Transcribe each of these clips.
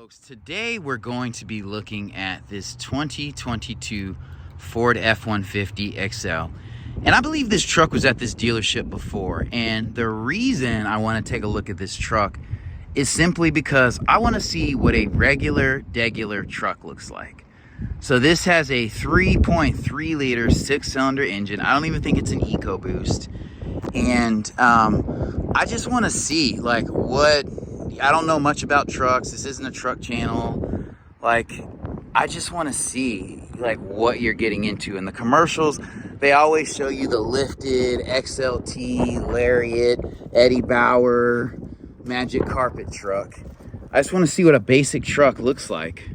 folks, today we're going to be looking at this 2022 Ford F-150 XL. And I believe this truck was at this dealership before. And the reason I want to take a look at this truck is simply because I want to see what a regular, degular truck looks like. So this has a 3.3 liter 6-cylinder engine. I don't even think it's an EcoBoost. And I just want to see like what, I don't know much about trucks. This isn't a truck channel. Like, I just want to see like what you're getting into. In the commercials, they always show you the lifted XLT, Lariat, Eddie Bauer, Magic Carpet truck. I just want to see what a basic truck looks like.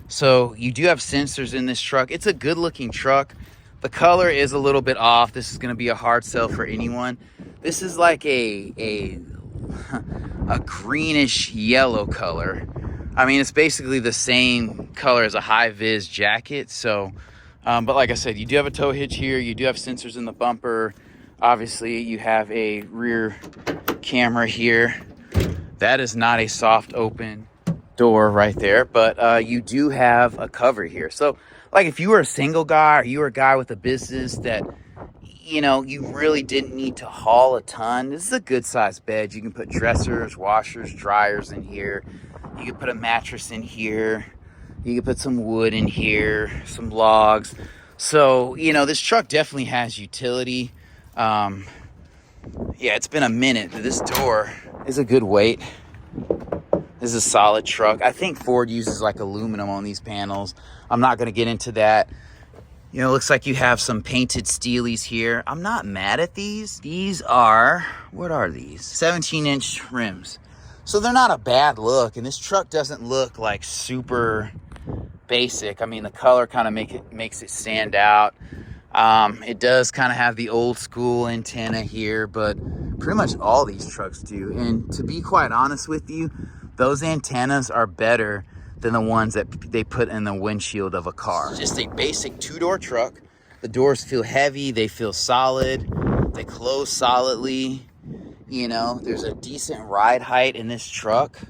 So you do have sensors in this truck. It's a good looking truck. The color is a little bit off. This is going to be a hard sell for anyone. This is like a greenish yellow color. I mean, it's basically the same color as a high-vis jacket. So, but like I said, you do have a tow hitch here. You do have sensors in the bumper. Obviously, you have a rear camera here. That is not a soft open door right there, but you do have a cover here. So, like if you were a single guy or you were a guy with a business that, you know, you really didn't need to haul a ton, this is a good sized bed. You can put dressers, washers, dryers in here. You can put a mattress in here. You can put some wood in here, some logs. So, you know, this truck definitely has utility. Yeah, it's been a minute, but this door is a good weight. This is a solid truck. I think Ford uses like aluminum on these panels. I'm not going to get into that. You know, it looks like you have some painted steelies here. I'm not mad at these. These are, what are these? 17-inch rims. So they're not a bad look. And this truck doesn't look like super basic. I mean, the color kind of makes it stand out. It does kind of have the old school antenna here, but pretty much all these trucks do. And to be quite honest with you, those antennas are better than the ones that they put in the windshield of a car. It's just a basic two-door truck. The doors feel heavy, they feel solid, they close solidly. You know, there's a decent ride height in this truck.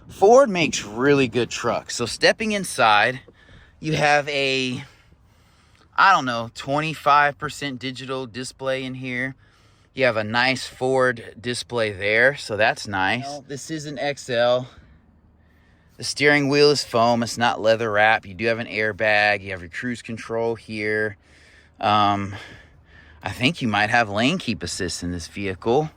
Ford makes really good trucks. So stepping inside, you have a, I don't know, 25% digital display in here. You have a nice Ford display there, so that's nice. Well, this is an XL. The steering wheel is foam. It's not leather wrap. You do have an airbag. You have your cruise control here. I think you might have lane keep assist in this vehicle.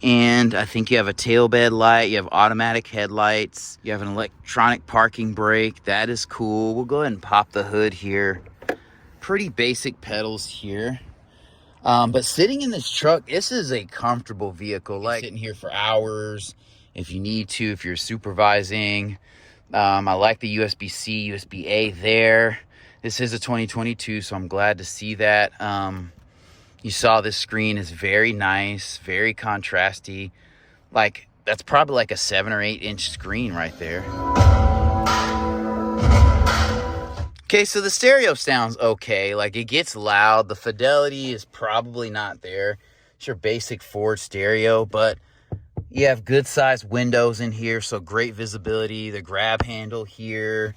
And I think you have a tail bed light. You have automatic headlights. You have an electronic parking brake. That is cool. We'll go ahead and pop the hood here. Pretty basic pedals here. But sitting in this truck, this is a comfortable vehicle. Like sitting here for hours if you need to, if you're supervising. I like the USB-C, USB-A there. This is a 2022, so I'm glad to see that. You saw this screen is very nice, very contrasty. Like, that's probably like a 7 or 8 inch screen right there. Okay, so the stereo sounds okay. Like, it gets loud. The fidelity is probably not there. It's your basic Ford stereo, but you have good sized windows in here, so great visibility. The grab handle here,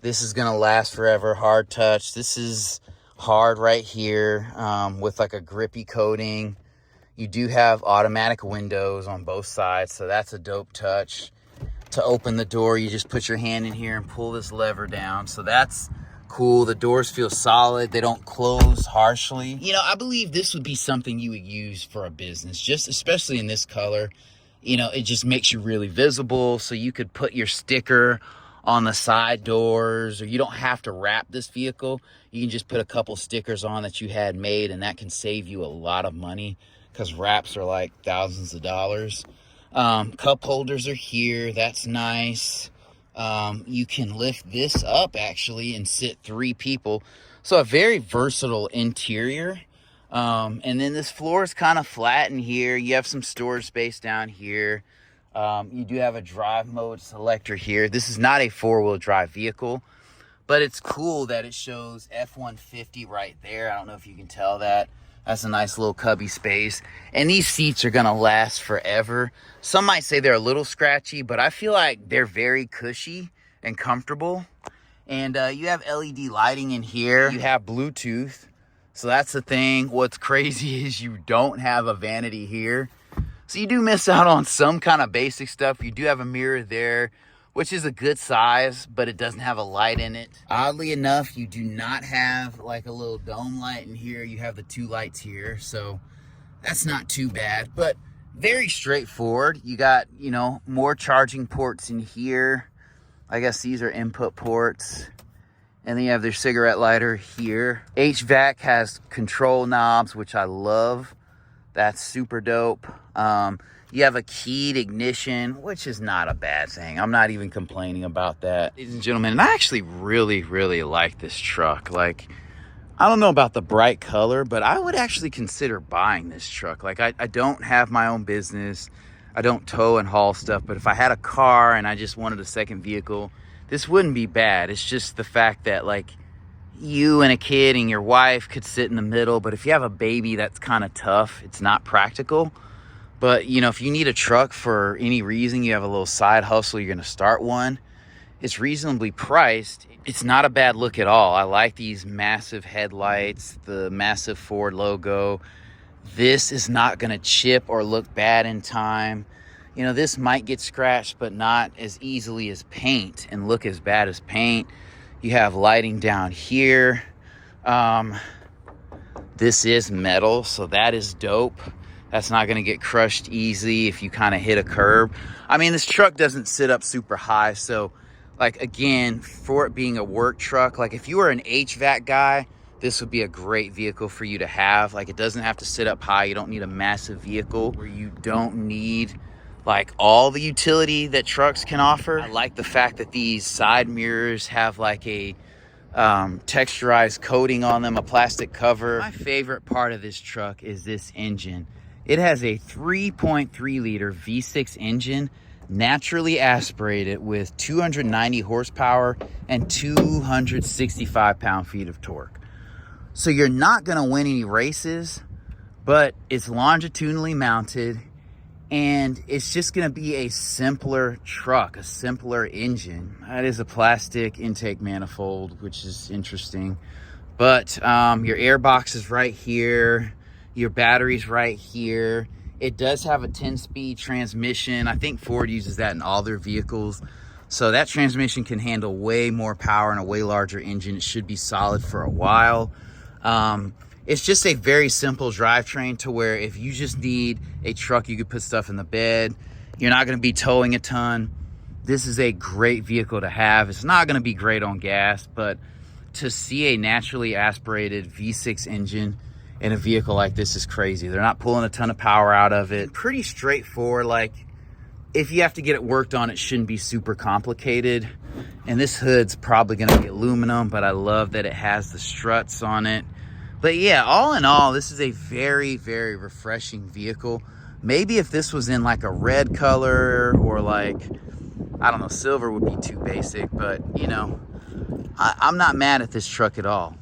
this is gonna last forever. Hard touch. This is hard right here with like a grippy coating. You do have automatic windows on both sides, so that's a dope touch. To open the door, you just put your hand in here and pull this lever down, so that's cool. The doors feel solid. They don't close harshly. You know, I believe this would be something you would use for a business, just especially in this color. You know, it just makes you really visible, so you could put your sticker on the side doors, or you don't have to wrap this vehicle. You can just put a couple stickers on that you had made, and that can save you a lot of money because wraps are like thousands of dollars. Cup holders are here. That's nice. You can lift this up actually and sit 3 people. So a very versatile interior. And then this floor is kind of flat in here. You have some storage space down here. You do have a drive mode selector here. This is not a 4-wheel drive vehicle, but it's cool that it shows F-150 right there. I don't know if you can tell that. That's a nice little cubby space. And these seats are gonna last forever. Some might say they're a little scratchy, but I feel like they're very cushy and comfortable. And you have LED lighting in here. You have Bluetooth. So that's the thing. What's crazy is you don't have a vanity here. So you do miss out on some kind of basic stuff. You do have a mirror there, which is a good size, but it doesn't have a light in it. Oddly enough, you do not have like a little dome light in here. You have the 2 lights here, so that's not too bad, but very straightforward. You got, you know, more charging ports in here. I guess these are input ports. And then you have their cigarette lighter here. HVAC has control knobs, which I love. That's super dope. You have a keyed ignition, which is not a bad thing. I'm not even complaining about that. Ladies and gentlemen, and I actually really, really like this truck. Like, I don't know about the bright color, but I would actually consider buying this truck. Like, I don't have my own business. I don't tow and haul stuff, but if I had a car and I just wanted a second vehicle, this wouldn't be bad. It's just the fact that, like, you and a kid and your wife could sit in the middle, but if you have a baby, that's kind of tough. It's not practical. But, you know, if you need a truck for any reason, you have a little side hustle, you're going to start one, it's reasonably priced. It's not a bad look at all. I like these massive headlights, the massive Ford logo. This is not going to chip or look bad in time. You know, this might get scratched, but not as easily as paint and look as bad as paint. You have lighting down here. This is metal, so that is dope. That's not going to get crushed easy if you kind of hit a curb. I mean, this truck doesn't sit up super high, so, like, again, for it being a work truck, like, if you were an HVAC guy, this would be a great vehicle for you to have. Like, it doesn't have to sit up high. You don't need a massive vehicle where you don't need, like, all the utility that trucks can offer. I like the fact that these side mirrors have like a texturized coating on them, a plastic cover. My favorite part of this truck is this engine. It has a 3.3 liter V6 engine, naturally aspirated with 290 horsepower and 265 pound-feet of torque. So you're not gonna win any races, but it's longitudinally mounted, and it's just gonna be a simpler truck, a simpler engine. That is a plastic intake manifold, which is interesting. But your air box is right here. Your battery's right here. It does have a 10-speed transmission. I think Ford uses that in all their vehicles. So that transmission can handle way more power and a way larger engine. It should be solid for a while. It's just a very simple drivetrain to where if you just need a truck, you could put stuff in the bed. You're not going to be towing a ton. This is a great vehicle to have. It's not going to be great on gas, but to see a naturally aspirated V6 engine in a vehicle like this is crazy. They're not pulling a ton of power out of it. Pretty straightforward. Like, if you have to get it worked on, it shouldn't be super complicated. And this hood's probably going to be aluminum, but I love that it has the struts on it. But yeah, all in all, this is a very, very refreshing vehicle. Maybe if this was in like a red color or like, I don't know, silver would be too basic, but you know, I'm not mad at this truck at all.